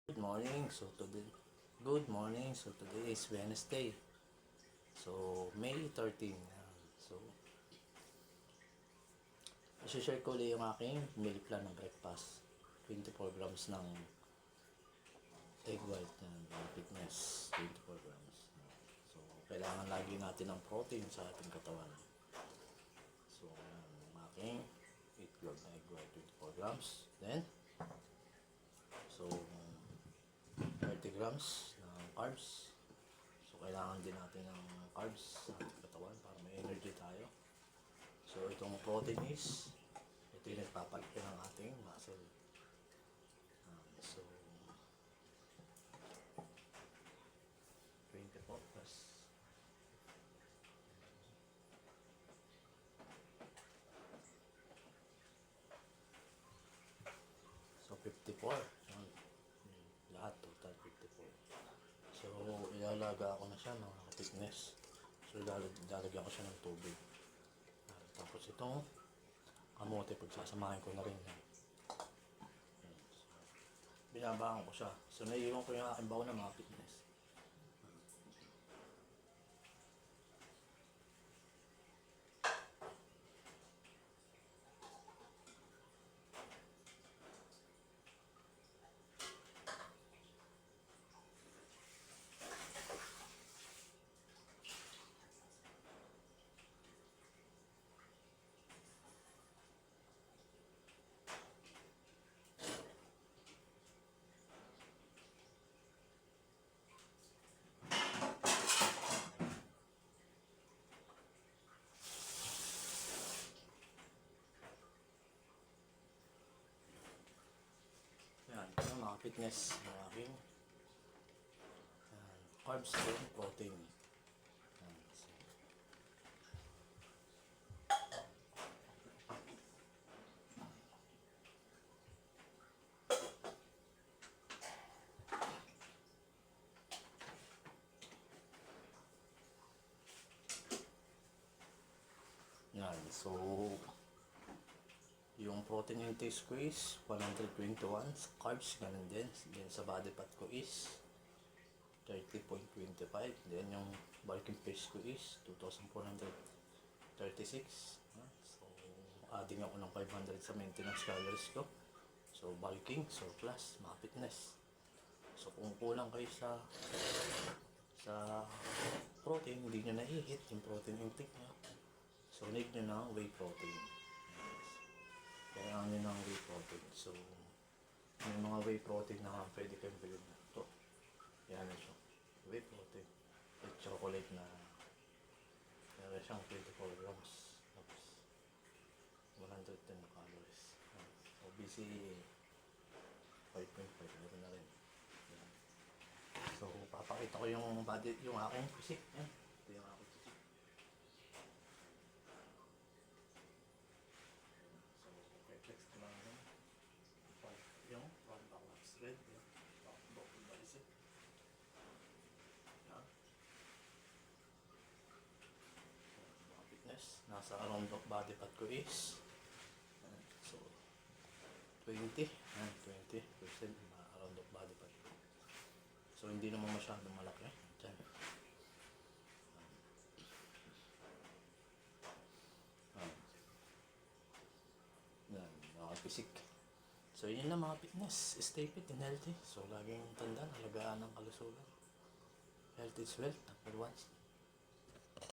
Good morning. Good morning. So today is Wednesday. So May 13. So i-share ko ulit yung aking meal plan ng breakfast. 24 grams ng egg white and fitness. 24 grams. So kailangan lagi natin ng protein sa ating katawan. So ang aking itlog na egg white 24 grams. Then so 30 grams ng carbs. So, kailangan din natin ng carbs sa ating katawan para may energy tayo. So, itong protein is, ito yung nagpapalaki ng ating muscle. So, 24 plus. So, 54. Lahat, total 54. So, ilalaga ko na siya ng thickness. So, ilalagyan ko siya ng tubig. Tapos itong kamote, pagsasamahin ko na rin. So, binabangan ko siya. So, naiiwan ko yung aking baon ng mga fitness. Yan, ito yung mga fitness ng aking carbs and protein. Yan, so. Yan, so yung protein intake ko is 121, carbs ganun din. Then sa body fat ko is 30.25. Then yung bulking pace ko is 2,436. So adding ako ng 500 sa maintenance calories ko. So bulking, surplus, mga fitness. So kung kulang kayo sa protein, hindi nyo na-hit yung protein intake nyo. So need nyo ng whey protein. Kailangan nyo ng whey protein. So, may mga whey protein na pwede kayong bilhin na ito. Yan na siya. Whey protein. With chocolate na meron siyang 24 grams. Tapos, 110 calories. So, BCAA 5.5. Meron na rin. Yan. So, papakita ko yung aking physique. Yan. Ito yung aking physique. Flex ko lang yung front back laps red, back bicep. Yan. Mga fitness, nasa around of body fat ko is so 20% around of body fat ko. So hindi naman masyadong malaki. Diyan. Yan, mga physique. So, yun lang mga fitness. Stay fit and healthy. So, laging tandaan, halagaan ng kalusugan. Health is wealth, number 1.